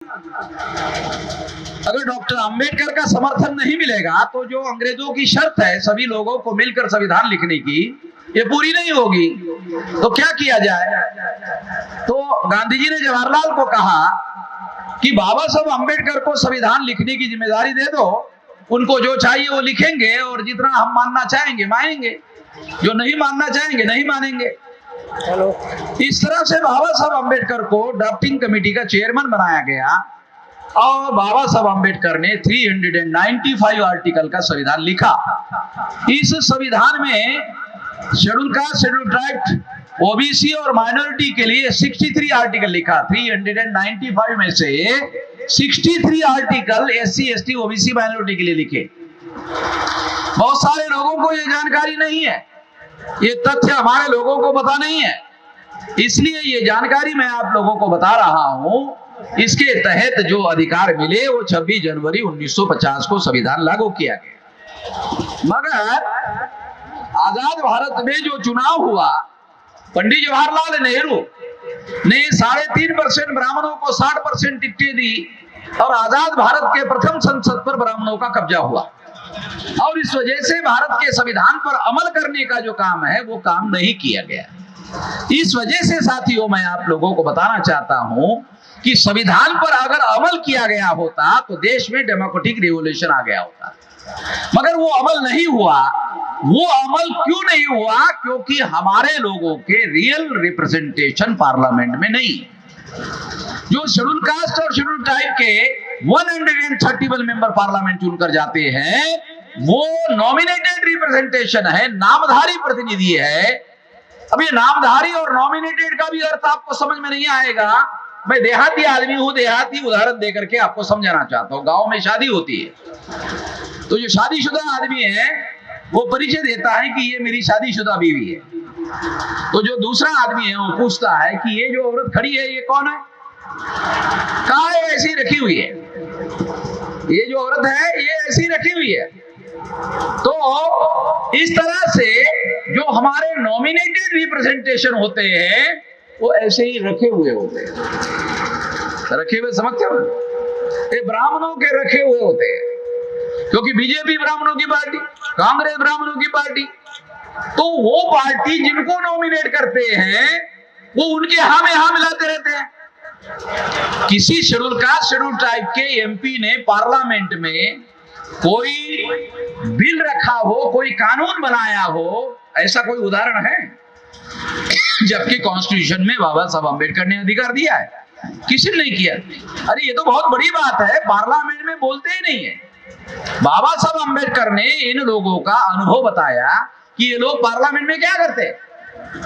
अगर डॉक्टर अंबेडकर का समर्थन नहीं मिलेगा तो जो अंग्रेजों की शर्त है सभी लोगों को मिलकर संविधान लिखने की, ये पूरी नहीं होगी। तो क्या किया जाए? तो गांधी जी ने जवाहरलाल को कहा कि बाबा साहब अंबेडकर को संविधान लिखने की जिम्मेदारी दे दो, उनको जो चाहिए वो लिखेंगे और जितना हम मानना चाहेंगे मानेंगे, जो नहीं मानना चाहेंगे नहीं मानेंगे। इस तरह से बाबा साहब अंबेडकर को ड्राफ्टिंग कमेटी का चेयरमैन बनाया गया और बाबा साहब अंबेडकर ने 395 आर्टिकल का संविधान लिखा। इस संविधान में schedule caste, schedule tribe, OBC और माइनॉरिटी के लिए 63 आर्टिकल लिखा। 395 में से 63 article SC, ST, OBC, minority के लिए लिखे। बहुत सारे लोगों को ये जानकारी नहीं है, ये तथ्य हमारे लोगों को पता नहीं है, इसलिए ये जानकारी मैं आप लोगों को बता रहा हूं। इसके तहत जो अधिकार मिले वो 26 जनवरी 1950 को संविधान लागू किया गया। मगर आजाद भारत में जो चुनाव हुआ, पंडित जवाहरलाल नेहरू ने 3.5% ब्राह्मणों को 60% टिकटें दी और आजाद भारत के प्रथम संसद पर ब्राह्मणों का कब्जा हुआ और इस वजह से भारत के संविधान पर अमल करने का जो काम है वो काम नहीं किया गया। इस वजह से साथियों मैं आप लोगों को बताना चाहता हूं कि संविधान पर अगर अमल किया गया होता तो देश में डेमोक्रेटिक रिवॉल्यूशन आ गया होता, मगर वो अमल नहीं हुआ। वो अमल क्यों नहीं हुआ? क्योंकि हमारे लोगों के रियल रिप्रेजेंटेशन पार्लियामेंट में नहीं। जो शेड्यूल कास्ट और शेड्यूल ट्राइब के 131 मेंबर पार्लियामेंट चुनकर जाते हैं वो नॉमिनेटेड रिप्रेजेंटेशन है, नामधारी प्रतिनिधि है। अब ये नामधारी और नॉमिनेटेड का भी अर्थ आपको समझ में नहीं आएगा। मैं देहाती आदमी हूं, देहाती उदाहरण देकर के आपको समझाना चाहता हूं। गांव में शादी होती है तो जो शादीशुदा आदमी है वो परिचय देता है कि ये मेरी शादीशुदा बीवी है। तो जो दूसरा आदमी है वो पूछता है कि ये जो औरत खड़ी है ये कौन है, कहाँ है, ऐसी रखी हुई है, ये जो औरत है ये ऐसी रखी हुई है। तो इस तरह से जो हमारे नॉमिनेटेड रिप्रेजेंटेशन होते हैं वो ऐसे ही रखे हुए होते हैं। रखे हुए समझते हो? ये ब्राह्मणों के रखे हुए होते हैं, क्योंकि बीजेपी ब्राह्मणों की पार्टी, कांग्रेस ब्राह्मणों की पार्टी, तो वो पार्टी जिनको नॉमिनेट करते हैं वो उनके हाँ में हाँ मिलाते रहते हैं। किसी शेड्यूल कास्ट, शेड्यूल ट्राइब के एमपी ने पार्लियामेंट में कोई बिल रखा हो, कोई कानून बनाया हो, ऐसा कोई उदाहरण है? जबकि कॉन्स्टिट्यूशन में बाबा साहब अंबेडकर ने अधिकार दिया है, किसी ने नहीं किया। अरे ये तो बहुत बड़ी बात है, पार्लियामेंट में बोलते ही नहीं है। बाबा साहब अंबेडकर ने इन लोगों का अनुभव बताया कि ये लोग पार्लियामेंट में क्या करते हैं,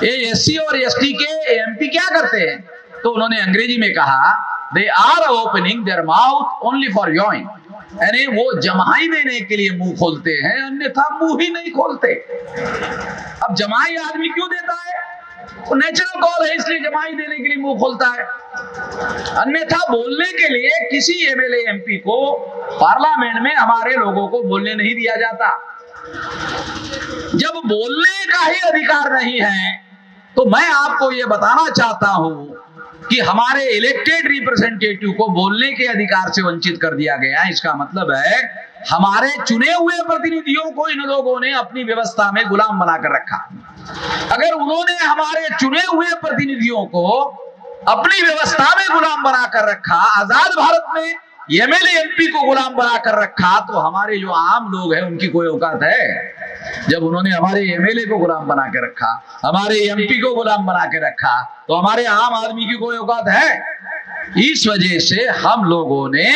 ये एससी और एसटी के एमपी क्या करते हैं। तो उन्होंने अंग्रेजी में कहा they are opening their mouth only for yawning, यानी वो जमाई देने के लिए मुंह खोलते हैं, अन्यथा मुंह ही नहीं खोलते। अब जमाई आदमी क्यों देता है? वो नेचुरल कॉल है, इसलिए जमाई देने के लिए मुंह खोलता है। अन्यथा बोलने के लिए किसी एमएलए एमपी को पार्लियामेंट में हमारे लोगों को बोलने नहीं दिया जाता। जब बोलने का ही अधिकार नहीं है तो मैं आपको यह बताना चाहता हूं कि हमारे इलेक्टेड रिप्रेजेंटेटिव को बोलने के अधिकार से वंचित कर दिया गया। इसका मतलब है हमारे चुने हुए प्रतिनिधियों को इन लोगों ने अपनी व्यवस्था में गुलाम बनाकर रखा। अगर उन्होंने हमारे चुने हुए प्रतिनिधियों को अपनी व्यवस्था में गुलाम बनाकर रखा, आजाद भारत में एमएलए एमपी को गुलाम बनाकर रखा, तो हमारे जो आम लोग हैं उनकी कोई औकात है? जब उन्होंने हमारे एमएलए को गुलाम बना के रखा, हमारे एमपी को गुलाम बना के रखा, तो हमारे आम आदमी की कोई औकात है? इस वजह से हम लोगों ने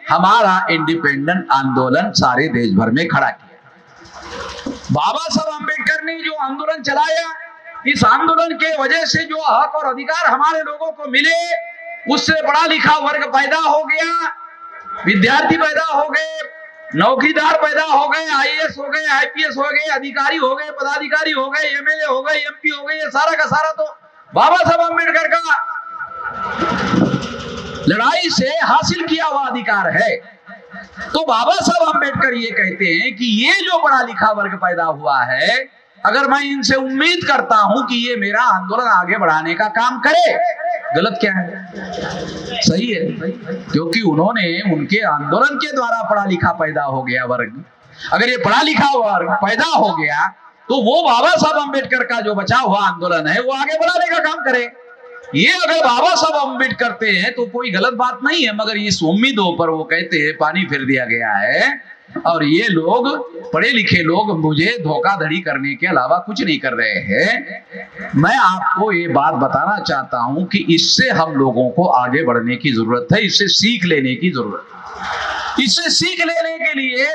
हमारा इंडिपेंडेंट आंदोलन सारे देश भर में खड़ा किया। बाबा साहब अंबेडकर ने जो आंदोलन चलाया, इस आंदोलन के वजह से जो हक और अधिकार हमारे लोगों को मिले, उससे पढ़ा लिखा वर्ग पैदा हो गया, विद्यार्थी पैदा हो गए, नौकरीदार पैदा हो गए, आईएएस हो गए, आईपीएस हो गए, अधिकारी हो गए, पदाधिकारी हो गए, एमएलए हो गए, एमपी हो गए। ये सारा का सारा तो बाबा साहब अंबेडकर का लड़ाई से हासिल किया हुआ अधिकार है। तो बाबा साहब अंबेडकर ये कहते हैं कि ये जो पढ़ा लिखा वर्ग पैदा हुआ है, अगर मैं इनसे उम्मीद करता हूं कि ये मेरा आंदोलन आगे बढ़ाने का काम करे, गलत क्या है? सही है, क्योंकि उन्होंने उनके आंदोलन के द्वारा पढ़ा लिखा पैदा हो गया वर्ग। अगर ये पढ़ा लिखा वर्ग पैदा हो गया तो वो बाबा साहब अम्बेडकर का जो बचा हुआ आंदोलन है वो आगे बढ़ाने का काम करे। ये अगर बाबा साहब अम्बेडकर करते हैं तो कोई गलत बात नहीं है, मगर इस उम्मीदों पर वो कहते हैं पानी फिर दिया गया है और ये लोग पढ़े लिखे लोग मुझे धोखाधड़ी करने के अलावा कुछ नहीं कर रहे हैं। मैं आपको ये बात बताना चाहता हूं कि इससे हम लोगों को आगे बढ़ने की जरूरत है, इससे सीख लेने की जरूरत है। इससे सीख लेने के लिए